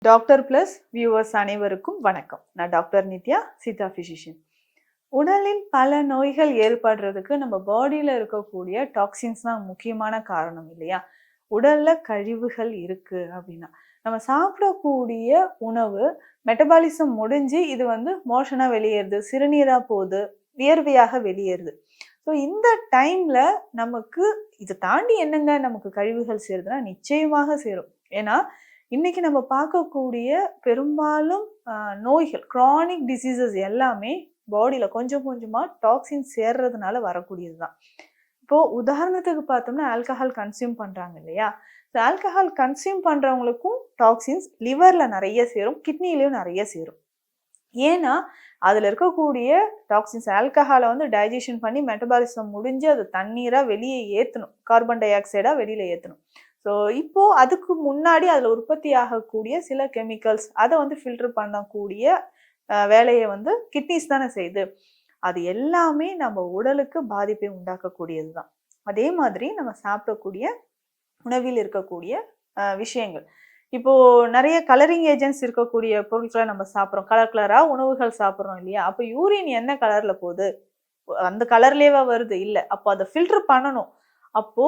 Doctor plus viewers அனைவருக்கும் வணக்கம். நான் டாக்டர் நித்யா, சித்தா பிசிஷியன். உடலில் பல நோய்கள் ஏற்படுறதுக்கு நம்ம பாடியில இருக்கக்கூடிய டாக்ஸின்ஸ் தான் முக்கியமான காரணம் இல்லையா? உடல்ல கழிவுகள் இருக்கு அப்படின்னா நம்ம சாப்பிடக்கூடிய உணவு மெட்டபாலிசம் முடிஞ்சு இது மோஷனா வெளியேறுது, சிறுநீரா போகுது, வியர்வையாக வெளியேறுது. ஸோ இந்த டைம்ல நமக்கு இதை தாண்டி என்னங்க நமக்கு கழிவுகள் சேருதுன்னா நிச்சயமாக சேரும். ஏன்னா இன்னைக்கு நம்ம பார்க்கக்கூடிய பெரும்பாலும் நோய்கள், கிரானிக் டிசீசஸ் எல்லாமே பாடியில கொஞ்சம் கொஞ்சமா டாக்ஸின் சேர்றதுனால வரக்கூடியது தான். இப்போ உதாரணத்துக்கு பார்த்தோம்னா ஆல்கஹால் கன்சியூம் பண்றாங்க இல்லையா? ஆல்கஹால் கன்சியூம் பண்றவங்களுக்கும் டாக்ஸின்ஸ் லிவர்ல நிறைய சேரும், கிட்னிலையும் நிறைய சேரும். ஏன்னா அதுல இருக்கக்கூடிய டாக்ஸின்ஸ் ஆல்கஹாலை டைஜஷன் பண்ணி மெட்டபாலிசம் முடிஞ்சு அது தண்ணீரா வெளியே ஏற்றணும், கார்பன் டை ஆக்சைடா வெளியில ஏற்றணும். ஸோ இப்போ அதுக்கு முன்னாடி அதில் உற்பத்தி ஆகக்கூடிய சில கெமிக்கல்ஸ் அதை ஃபில்டர் பண்ணக்கூடிய வேலையை கிட்னிஸ் தானே செய்யுது. அது எல்லாமே நம்ம உடலுக்கு பாதிப்பை உண்டாக்கக்கூடியது தான். அதே மாதிரி நம்ம சாப்பிடக்கூடிய உணவில் இருக்கக்கூடிய விஷயங்கள், இப்போ நிறைய கலரிங் ஏஜென்ட்ஸ் இருக்கக்கூடிய பொருட்களை நம்ம சாப்பிட்றோம், கலர் கலரா உணவுகள் சாப்பிட்றோம் இல்லையா? அப்போ யூரின் என்ன கலர்ல போகுது, அந்த கலர்லேயே வருது இல்லை, அப்போ அதை ஃபில்டர் பண்ணணும். அப்போ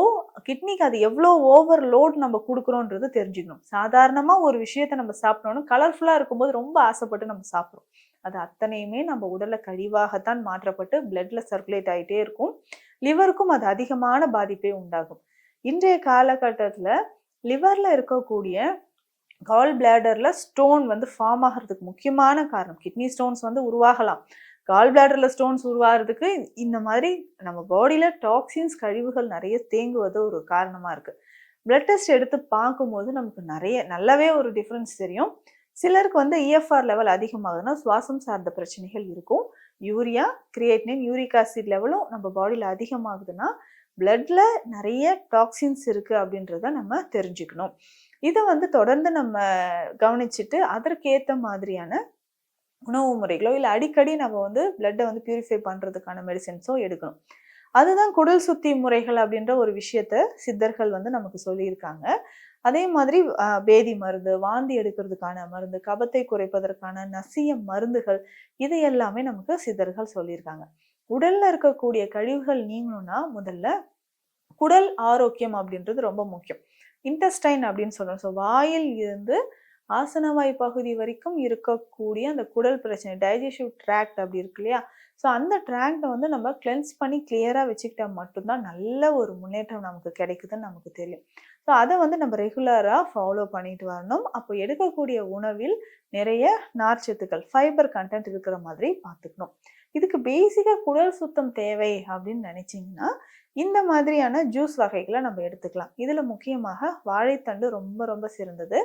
கிட்னிக்கு அது எவ்வளோ ஓவர் லோட் நம்ம கொடுக்குறோன்றது தெரிஞ்சுக்கணும். சாதாரணமா ஒரு விஷயத்த நம்ம சாப்பிடணும், கலர்ஃபுல்லா இருக்கும்போது ரொம்ப ஆசைப்பட்டு நம்ம சாப்பிட்றோம். அது அத்தனையுமே நம்ம உடல்ல கழிவாகத்தான் மாற்றப்பட்டு பிளட்ல சர்க்குலேட் ஆகிட்டே இருக்கும். லிவருக்கும் அது அதிகமான பாதிப்பை உண்டாகும். இன்றைய காலகட்டத்துல லிவர்ல இருக்கக்கூடிய கால் பிளாடர்ல ஸ்டோன் ஃபார்ம் ஆகிறதுக்கு முக்கியமான காரணம், கிட்னி ஸ்டோன்ஸ் உருவாகலாம். கால் பிளாடர்ல ஸ்டோன்ஸ் உருவாகிறதுக்கு இந்த மாதிரி நம்ம பாடியில டாக்ஸின்ஸ், கழிவுகள் நிறைய தேங்குவது ஒரு காரணமா இருக்கு. பிளட் டெஸ்ட் எடுத்து பார்க்கும்போது நமக்கு நல்லாவே ஒரு டிஃப்ரென்ஸ் தெரியும். சிலருக்கு இஎஃப்ஆர் லெவல் அதிகமாகுதுன்னா சுவாசம் சார்ந்த பிரச்சனைகள் இருக்கும். யூரியா, கிரியேட்டினின், யூரிக் ஆசிட் லெவலும் நம்ம பாடியில அதிகமாகுதுன்னா பிளட்ல நிறைய டாக்ஸின்ஸ் இருக்கு அப்படின்றத நம்ம தெரிஞ்சுக்கணும். இதை தொடர்ந்து நம்ம கவனிச்சுட்டு அதற்கேற்ற மாதிரியான உணவு முறைகளோ இல்லை அடிக்கடி நம்ம பிளட்டை பியூரிஃபை பண்றதுக்கான மெடிசன்ஸோ எடுக்கணும். அதுதான் குடல் சுத்தி முறைகள் அப்படின்ற ஒரு விஷயத்த சித்தர்கள் நமக்கு சொல்லியிருக்காங்க. அதே மாதிரி பேதி மருந்து, வாந்தி எடுக்கிறதுக்கான மருந்து, கபத்தை குறைப்பதற்கான நசிய மருந்துகள், இது எல்லாமே நமக்கு சித்தர்கள் சொல்லியிருக்காங்க. உடல்ல இருக்கக்கூடிய கழிவுகள் நீங்கணும்னா முதல்ல குடல் ஆரோக்கியம் அப்படின்றது ரொம்ப முக்கியம். இன்டெஸ்டைன் அப்படின்னு சொல்றோம். ஸோ வாயில் இருந்து ஆசனவாய் பகுதி வரைக்கும் இருக்கக்கூடிய அந்த குடல் பிரச்சனை, டைஜஸ்டிவ் ட்ராக்ட் அப்படி இருக்கு இல்லையா? ஸோ அந்த ட்ராக்டை நம்ம கிளென்ஸ் பண்ணி கிளியராக வச்சுக்கிட்டா மட்டும்தான் நல்ல ஒரு முன்னேற்றம் நமக்கு கிடைக்குதுன்னு நமக்கு தெரியும். ஸோ அதை நம்ம ரெகுலராக ஃபாலோ பண்ணிட்டு வரணும். அப்போ எடுக்கக்கூடிய உணவில் நிறைய நார்ச்சத்துக்கள், ஃபைபர் கண்டென்ட் இருக்கிற மாதிரி பார்த்துக்கணும். இதுக்கு பேசிக்காக குடல் சுத்தம் தேவை அப்படின்னு நினைச்சிங்கன்னா இந்த மாதிரியான ஜூஸ் வகைகளை நம்ம எடுத்துக்கலாம். இதுல முக்கியமாக வாழைத்தண்டு ரொம்ப ரொம்ப சிறந்தது.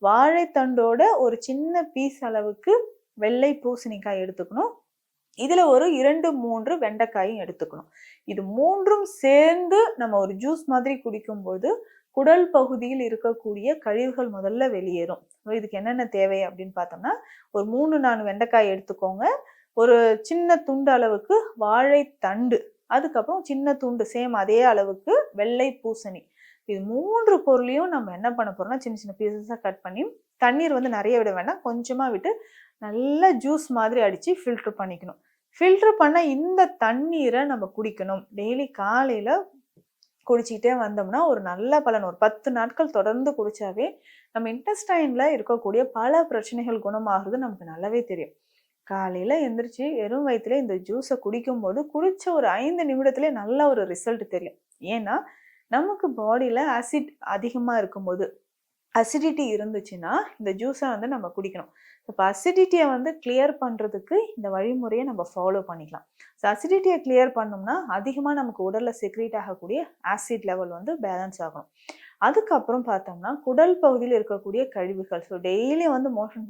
வாழைத்தண்டோட ஒரு சின்ன பீஸ் அளவுக்கு வெள்ளை பூசணிக்காய் எடுத்துக்கணும். இதுல ஒரு 2-3 வெண்டைக்காயும் எடுத்துக்கணும். இது மூன்றும் சேர்ந்து நம்ம ஒரு ஜூஸ் மாதிரி குடிக்கும்போது குடல் பகுதியில் இருக்கக்கூடிய கழிவுகள் முதல்ல வெளியேறும். இதுக்கு என்னென்ன தேவை அப்படின்னு பார்த்தோம்னா ஒரு 3-4 வெண்டைக்காய் எடுத்துக்கோங்க, ஒரு சின்ன துண்டு அளவுக்கு வாழைத்தண்டு, அதுக்கப்புறம் சின்ன துண்டு சேம் அதே அளவுக்கு வெள்ளை பூசணி. இது 3 பொருளையும் நம்ம என்ன பண்ண போறோம்னா சின்ன சின்ன பீசஸாக கட் பண்ணி, தண்ணீர் நிறைய விட வேண்டாம், கொஞ்சமாக விட்டு நல்லா ஜூஸ் மாதிரி அடித்து ஃபில்டர் பண்ணிக்கணும். ஃபில்டர் பண்ண இந்த தண்ணீரை நம்ம குடிக்கணும். டெய்லி காலையில் குடிச்சிக்கிட்டே வந்தோம்னா ஒரு நல்ல பலன். ஒரு 10 நாட்கள் தொடர்ந்து குடிச்சாவே நம்ம இன்டெஸ்டைனில் இருக்கக்கூடிய பல பிரச்சனைகள் குணமாகிறது நமக்கு நல்லாவே தெரியும். காலையில் எந்திரிச்சு வெறும் வயிற்றுல இந்த ஜூஸை குடிக்கும்போது குடிச்ச ஒரு 5 நிமிடத்துலேயே நல்ல ஒரு ரிசல்ட் தெரியும். ஏன்னா நமக்கு பாடியில் ஆசிட் அதிகமாக இருக்கும்போது, அசிடிட்டி இருந்துச்சுன்னா இந்த ஜூஸை நம்ம குடிக்கணும். இப்போ அசிடிட்டியை கிளியர் பண்ணுறதுக்கு இந்த வழிமுறையை நம்ம ஃபாலோ பண்ணிக்கலாம். ஸோ அசிடிட்டியை கிளியர் பண்ணோம்னா அதிகமாக நமக்கு உடலில் செக்ரீட் ஆகக்கூடிய ஆசிட் லெவல் பேலன்ஸ் ஆகணும். அதுக்கப்புறம் பார்த்தோம்னா குடல் பகுதியில் இருக்கக்கூடிய கழிவுகள், ஸோ டெய்லி மோஷன்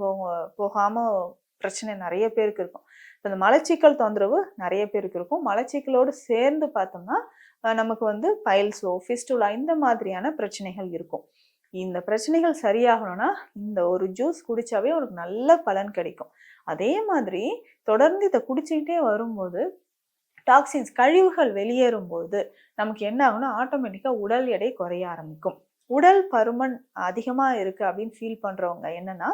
போகாமல் பிரச்சனை நிறைய பேருக்கு இருக்கும். இந்த மலச்சிக்கல் தொந்தரவு நிறைய பேருக்கு இருக்கும். மலச்சிக்கலோடு சேர்ந்து பார்த்தோம்னா நமக்கு பைல்ஸோ, ஃபிஸ்டுலா இந்த மாதிரியான பிரச்சனைகள் இருக்கும். இந்த பிரச்சனைகள் சரியாகணும்னா இந்த ஒரு ஜூஸ் குடிச்சாவே உனக்கு நல்ல பலன் கிடைக்கும். அதே மாதிரி தொடர்ந்து இதை குடிச்சுக்கிட்டே வரும்போது டாக்ஸின்ஸ், கழிவுகள் வெளியேறும் போது நமக்கு என்ன ஆகும்னா ஆட்டோமேட்டிக்காக உடல் எடை குறைய ஆரம்பிக்கும். உடல் பருமன் அதிகமா இருக்கு அப்படின்னு ஃபீல் பண்றவங்க என்னன்னா,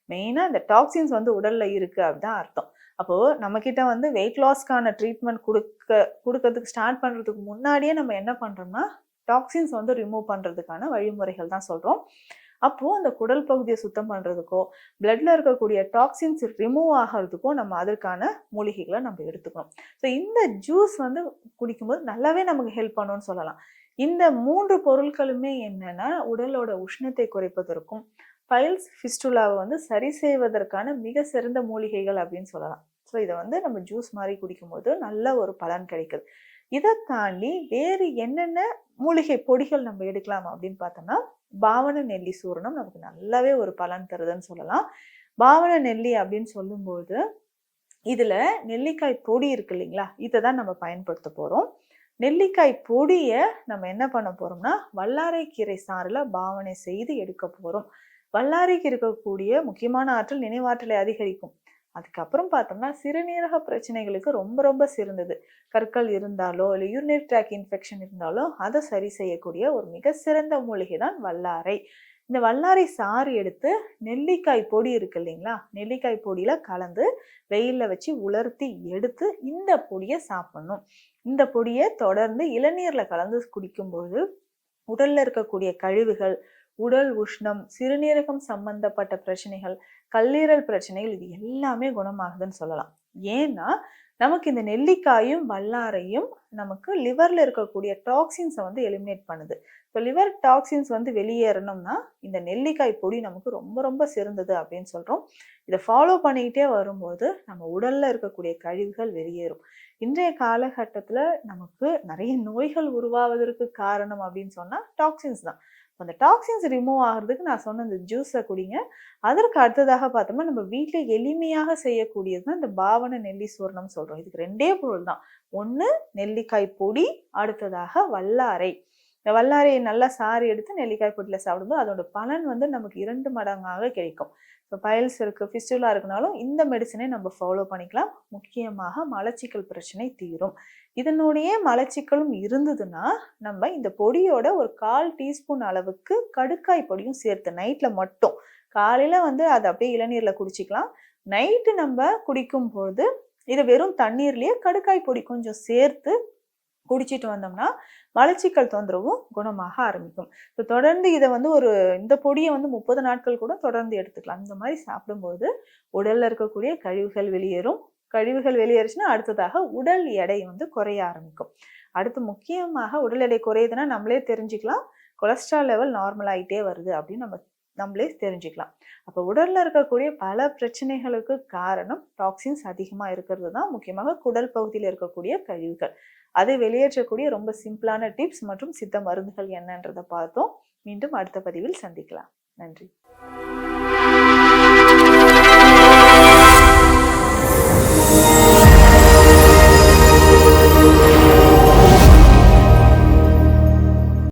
மெயினா இந்த டாக்ஸின்ஸ் வந்து உடல்ல இருக்கு அப்படிதான் அர்த்தம். அப்போ நம்ம கிட்ட வந்து வெயிட் லாஸ்க்கான ட்ரீட்மெண்ட் குடுக்கறதுக்கு ஸ்டார்ட் பண்றதுக்கு முன்னாடியே நம்ம என்ன பண்றோம்னா, டாக்ஸின்ஸ் வந்து ரிமூவ் பண்றதுக்கான வழிமுறைகள் தான் சொல்றோம். அப்போ அந்த குடல் பகுதிய சுத்தம் பண்றதுக்கோ, பிளட்ல இருக்கக்கூடிய டாக்ஸின்ஸ் ரிமூவ் ஆகறதுக்கோ நம்ம அதற்கான மூலிகைகள நம்ம எடுத்துக்கணும். ஸோ இந்த ஜூஸ் வந்து குடிக்கும்போது நல்லாவே நமக்கு ஹெல்ப் பண்ணும்னு சொல்லலாம். இந்த 3 பொருட்களுமே என்னன்னா, உடலோட உஷ்ணத்தை குறைப்பதற்கும், பைல்ஸ், ஃபிஸ்டுலாவ வந்து சரி செய்வதற்கான மிக சிறந்த மூலிகைகள் அப்படின்னு சொல்லலாம். ஸோ இத வந்து நம்ம ஜூஸ் மாரி குடிக்கும்போது நல்ல ஒரு பலன் கிடைக்குது. இத தாண்டி வேறு என்னென்ன மூலிகை பொடிகள் நம்ம எடுக்கலாம் அப்படின்னு பார்த்தோம்னா, பாவன நெல்லி சூரணம் நமக்கு நல்லாவே ஒரு பலன் தருதுன்னு சொல்லலாம். பாவன நெல்லி அப்படின்னு சொல்லும்போது, இதுல நெல்லிக்காய் பொடி இருக்கு இல்லைங்களா? இத தான் நம்ம பயன்படுத்த போறோம். நெல்லிக்காய் பொடிய நம்ம என்ன பண்ண போறோம்னா, வல்லாரைக்கீரை சாறுல பாவனை செய்து எடுக்க போறோம். வல்லாரைக்கு இருக்கக்கூடிய முக்கியமான ஆற்றல் நினைவாற்றலை அதிகரிக்கும். அதுக்கப்புறம் பார்த்தோம்னா, சிறுநீரக பிரச்சனைகளுக்கு ரொம்ப ரொம்ப சிறந்தது. கற்கள் இருந்தாலோ, இல்ல யூரினரி ட்ராக் இன்ஃபெக்ஷன் இருந்தாலோ, அத சரி செய்யக்கூடிய ஒரு மிக சிறந்த மூலிகை தான் வல்லாரை. இந்த வல்லாரை சாறு எடுத்து நெல்லிக்காய் பொடி இருக்கு இல்லைங்களா? நெல்லிக்காய் பொடியில கலந்து வெயில்ல வச்சு உலர்த்தி எடுத்து இந்த பொடிய சாப்பிடணும். இந்த பொடிய தொடர்ந்து இளநீர்ல கலந்து குடிக்கும்போது, உடல்ல இருக்கக்கூடிய கழிவுகள், உடல் உஷ்ணம், சிறுநீரகம் சம்பந்தப்பட்ட பிரச்சனைகள், கல்லீரல் பிரச்சனைகள் இது எல்லாமே குணமாகுதுன்னு சொல்லலாம். ஏன்னா, நமக்கு இந்த நெல்லிக்காயும், வல்லாரையும் நமக்கு லிவர்ல இருக்கக்கூடிய டாக்ஸின்ஸ வந்து எலிமினேட் பண்ணுது. இப்போ லிவர் டாக்ஸின்ஸ் வந்து வெளியேறணும்னா, இந்த நெல்லிக்காய் பொடி நமக்கு ரொம்ப ரொம்ப சிறந்தது அப்படின்னு சொல்றோம். இத ஃபாலோ பண்ணிக்கிட்டே வரும்போது, நம்ம உடல்ல இருக்கக்கூடிய கழிவுகள் வெளியேறும். இன்றைய காலகட்டத்துல நமக்கு நிறைய நோய்கள் உருவாவதற்கு காரணம் அப்படின்னு சொன்னா டாக்ஸின்ஸ் தான். அந்த டாக்ஸின்ஸ் ரிமூவ் ஆகுறதுக்கு நான் சொன்ன இந்த ஜூஸை குடிங்க. அதற்கு அடுத்ததாக பார்த்தோம்னா நம்ம வீட்டில் எளிமையாக செய்யக்கூடியது தான் இந்த பாவன நெல்லி சூரணம் சொல்றோம். இதுக்கு 2 பொருள் தான். ஒன்று நெல்லிக்காய் பொடி, அடுத்ததாக வல்லாரை. இந்த வல்லாரையை நல்லா சாறு எடுத்து நெல்லிக்காய் பொடியில் சாப்பிடும்போது அதோட பலன் வந்து நமக்கு 2 மடங்காக கிடைக்கும். இப்போ பைல்ஸ் இருக்கு, ஃபிஸ்டுலா இருக்குனாலும் இந்த மெடிசனை நம்ம ஃபாலோ பண்ணிக்கலாம். முக்கியமாக மலச்சிக்கல் பிரச்சனை தீரும். இதனுடைய மலச்சிக்கலும் இருந்ததுன்னா நம்ம இந்த பொடியோட ஒரு 1/4 டீஸ்பூன் அளவுக்கு கடுக்காய் பொடியும் சேர்த்து நைட்ல மட்டும், காலையில வந்து அதை அப்படியே இளநீர்ல குடிச்சிக்கலாம். நைட்டு நம்ம குடிக்கும் போது இதை வெறும் தண்ணீர்லயே கடுக்காய் பொடி கொஞ்சம் சேர்த்து குடிச்சிட்டு வந்தோம்னா மலச்சிக்கல் தொந்தரவும் குணமாக ஆரம்பிக்கும். இப்போ தொடர்ந்து இதை வந்து இந்த பொடியை வந்து 30 நாட்கள் கூட தொடர்ந்து எடுத்துக்கலாம். இந்த மாதிரி சாப்பிடும்போது உடல்ல இருக்கக்கூடிய கழிவுகள் வெளியேறும். கழிவுகள் வெளியேறுச்சுன்னா அடுத்ததாக உடல் எடை வந்து குறைய ஆரம்பிக்கும். அடுத்து முக்கியமாக உடல் எடை குறையுதுன்னா நம்மளே தெரிஞ்சுக்கலாம், கொலஸ்ட்ரால் லெவல் நார்மல் ஆகிட்டே வருது அப்படின்னு நம்மளே தெரிஞ்சுக்கலாம். அப்போ உடல்ல இருக்கக்கூடிய பல பிரச்சனைகளுக்கு காரணம் டாக்ஸின்ஸ் அதிகமா இருக்கிறது தான். முக்கியமாக குடல் பகுதியில் இருக்கக்கூடிய கழிவுகள். அதை வெளியேற்றக்கூடிய ரொம்ப சிம்பிளான டிப்ஸ் மற்றும் சித்த மருந்துகள் என்னன்றதை பார்த்தோம். மீண்டும் அடுத்த பதிவில் சந்திக்கலாம். நன்றி.